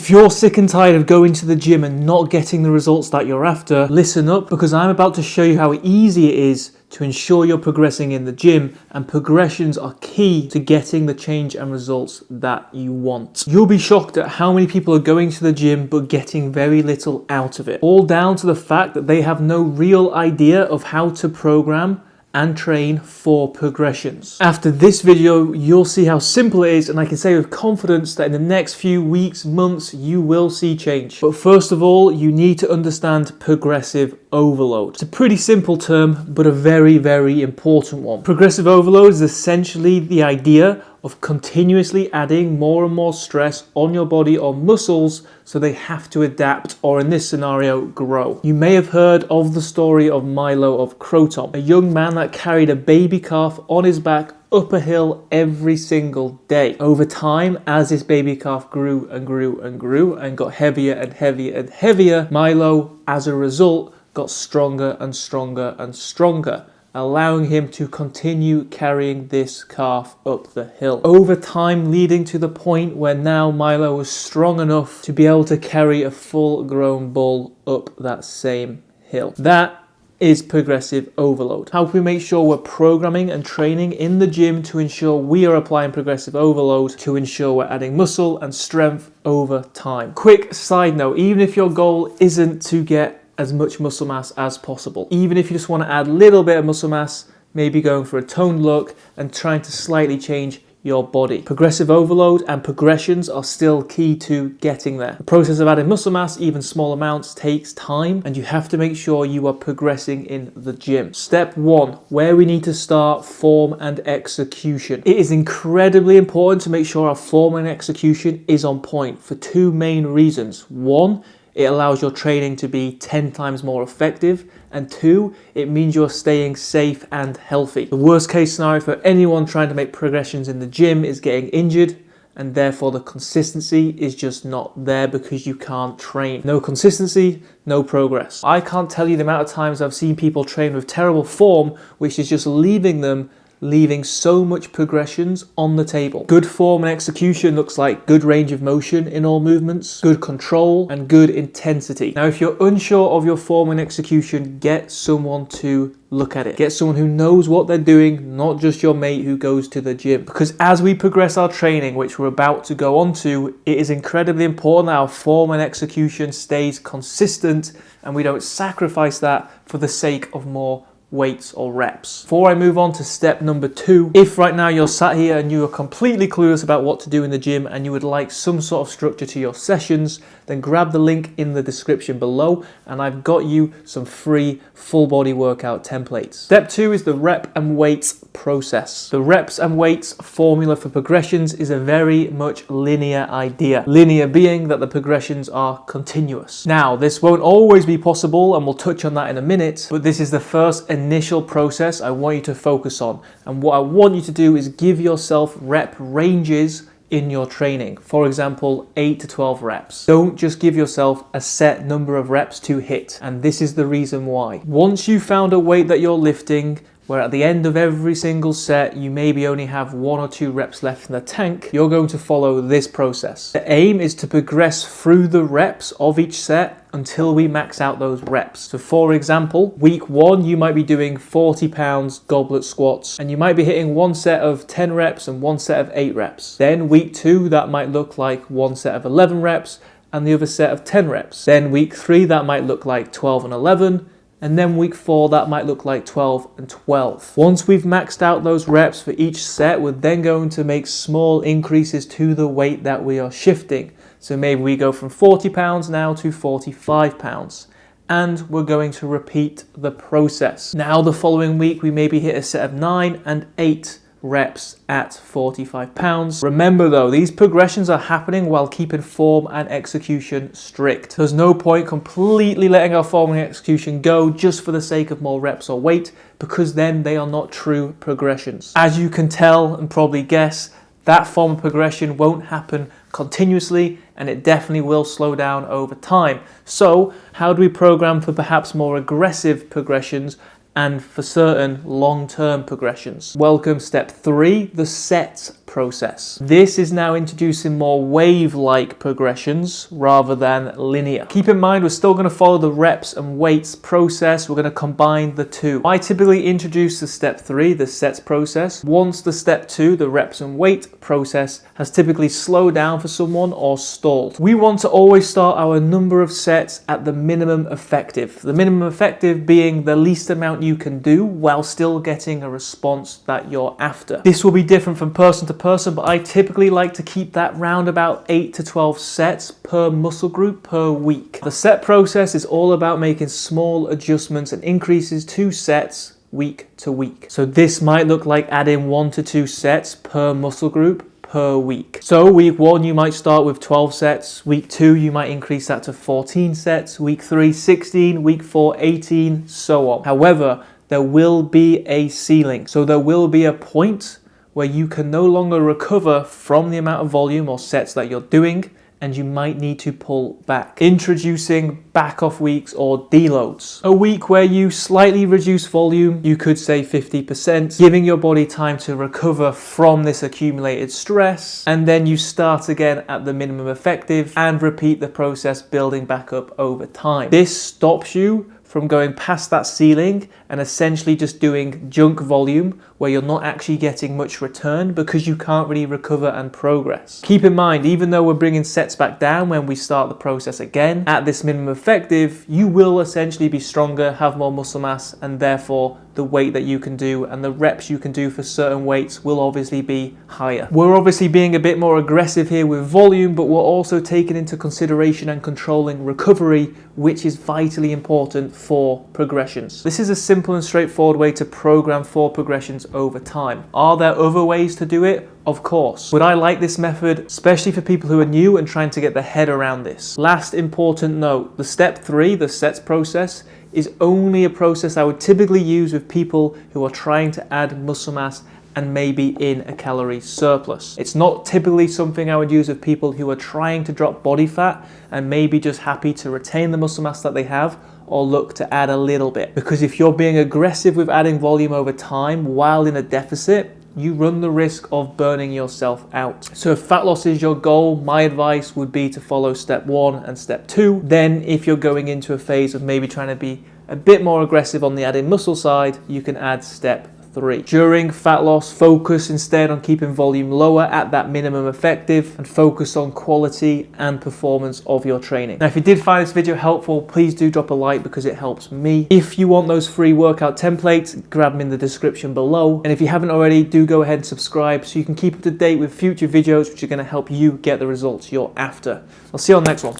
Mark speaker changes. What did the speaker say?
Speaker 1: If you're sick and tired of going to the gym and not getting the results that you're after, listen up, because I'm about to show you how easy it is to ensure you're progressing in the gym, and progressions are key to getting the change and results that you want. You'll be shocked at how many people are going to the gym but getting very little out of it, all down to the fact that they have no real idea of how to program and train for progressions. After this video, you'll see how simple it is, and I can say with confidence that in the next few weeks, months, you will see change. But first of all, you need to understand progressive overload. It's a pretty simple term, but a very, very important one. Progressive overload is essentially the idea of continuously adding more and more stress on your body or muscles so they have to adapt, or in this scenario, grow. You may have heard of the story of Milo of Croton, a young man that carried a baby calf on his back up a hill every single day. Over time, as this baby calf grew and grew and grew and got heavier and heavier and heavier, Milo, as a result, got stronger and stronger and stronger, allowing him to continue carrying this calf up the hill. Over time, leading to the point where now Milo was strong enough to be able to carry a full-grown bull up that same hill. That is progressive overload. How can we make sure we're programming and training in the gym to ensure we are applying progressive overload to ensure we're adding muscle and strength over time? Quick side note, even if your goal isn't to get as much muscle mass as possible, even if you just want to add a little bit of muscle mass, maybe going for a toned look and trying to slightly change your body, progressive overload and progressions are still key to getting there. The process of adding muscle mass, even small amounts, takes time, and you have to make sure you are progressing in the gym. Step one, where we need to start: form and execution. It is incredibly important to make sure our form and execution is on point for two main reasons. One, it allows your training to be 10 times more effective, and two, it means you're staying safe and healthy. The worst case scenario for anyone trying to make progressions in the gym is getting injured, and therefore the consistency is just not there because you can't train. No consistency, no progress. I can't tell you the amount of times I've seen people train with terrible form, which is just leaving so much progressions on the table. Good form and execution looks like good range of motion in all movements, good control, and good intensity. Now, if you're unsure of your form and execution, get someone to look at it. Get someone who knows what they're doing, not just your mate who goes to the gym. Because as we progress our training, which we're about to go on to, it is incredibly important that our form and execution stays consistent and we don't sacrifice that for the sake of more weights or reps. Before I move on to step number 2, if right now you're sat here and you are completely clueless about what to do in the gym and you would like some sort of structure to your sessions, then grab the link in the description below and I've got you some free full body workout templates. Step 2 is the rep and weights process. The reps and weights formula for progressions is a very much linear idea. Linear being that the progressions are continuous. Now, this won't always be possible and we'll touch on that in a minute, but this is the first initial process I want you to focus on. And what I want you to do is give yourself rep ranges in your training. For example, 8 to 12 reps. Don't just give yourself a set number of reps to hit. And this is the reason why. Once you've found a weight that you're lifting, where at the end of every single set, you maybe only have 1 or 2 reps left in the tank, you're going to follow this process. The aim is to progress through the reps of each set until we max out those reps. So for example, week 1, you might be doing 40 pounds goblet squats, and you might be hitting one set of 10 reps and one set of 8 reps. Then week 2, that might look like one set of 11 reps and the other set of 10 reps. Then week 3, that might look like 12 and 11. And then week 4, that might look like 12 and 12. Once we've maxed out those reps for each set, we're then going to make small increases to the weight that we are shifting. So maybe we go from 40 pounds now to 45 pounds. And we're going to repeat the process. Now the following week, we maybe hit a set of 9 and 8 reps at 45 pounds. Remember though, these progressions are happening while keeping form and execution strict. There's no point completely letting our form and execution go just for the sake of more reps or weight, because then they are not true progressions. As you can tell and probably guess, that form of progression won't happen continuously, and it definitely will slow down over time. So how do we program for perhaps more aggressive progressions and for certain long-term progressions. Welcome step 3, the set process. This is now introducing more wave-like progressions rather than linear. Keep in mind, we're still going to follow the reps and weights process. We're going to combine the two. I typically introduce the step 3, the sets process, once the step 2, the reps and weight process, has typically slowed down for someone or stalled. We want to always start our number of sets at the minimum effective. The minimum effective being the least amount you can do while still getting a response that you're after. This will be different from person to person, but I typically like to keep that round about 8 to 12 sets per muscle group per week. The set process is all about making small adjustments and increases to sets week to week. So this might look like adding 1 to 2 sets per muscle group per week. So week 1 you might start with 12 sets, week 2 you might increase that to 14 sets, week 3 16, week 4 18, so on. However, there will be a ceiling. So there will be a point where you can no longer recover from the amount of volume or sets that you're doing, and you might need to pull back. Introducing back off weeks or deloads. A week where you slightly reduce volume, you could say 50%, giving your body time to recover from this accumulated stress, and then you start again at the minimum effective and repeat the process, building back up over time. This stops you from going past that ceiling and essentially just doing junk volume where you're not actually getting much return because you can't really recover and progress. Keep in mind, even though we're bringing sets back down when we start the process again, at this minimum effective, you will essentially be stronger, have more muscle mass, and therefore the weight that you can do and the reps you can do for certain weights will obviously be higher. We're obviously being a bit more aggressive here with volume, but we're also taking into consideration and controlling recovery, which is vitally important for progressions. This is a simple and straightforward way to program for progressions over time. Are there other ways to do it? Of course. Would I like this method, especially for people who are new and trying to get their head around this? Last important note, the step 3, the sets process, is only a process I would typically use with people who are trying to add muscle mass and maybe in a calorie surplus. It's not typically something I would use with people who are trying to drop body fat and maybe just happy to retain the muscle mass that they have or look to add a little bit. Because if you're being aggressive with adding volume over time while in a deficit, you run the risk of burning yourself out. So if fat loss is your goal, my advice would be to follow step 1 and step 2. Then if you're going into a phase of maybe trying to be a bit more aggressive on the adding muscle side, you can add step 3. During fat loss, focus instead on keeping volume lower at that minimum effective and focus on quality and performance of your training. Now, if you did find this video helpful, please do drop a like because it helps me. If you want those free workout templates, grab them in the description below. And if you haven't already, do go ahead and subscribe so you can keep up to date with future videos which are going to help you get the results you're after. I'll see you on the next one.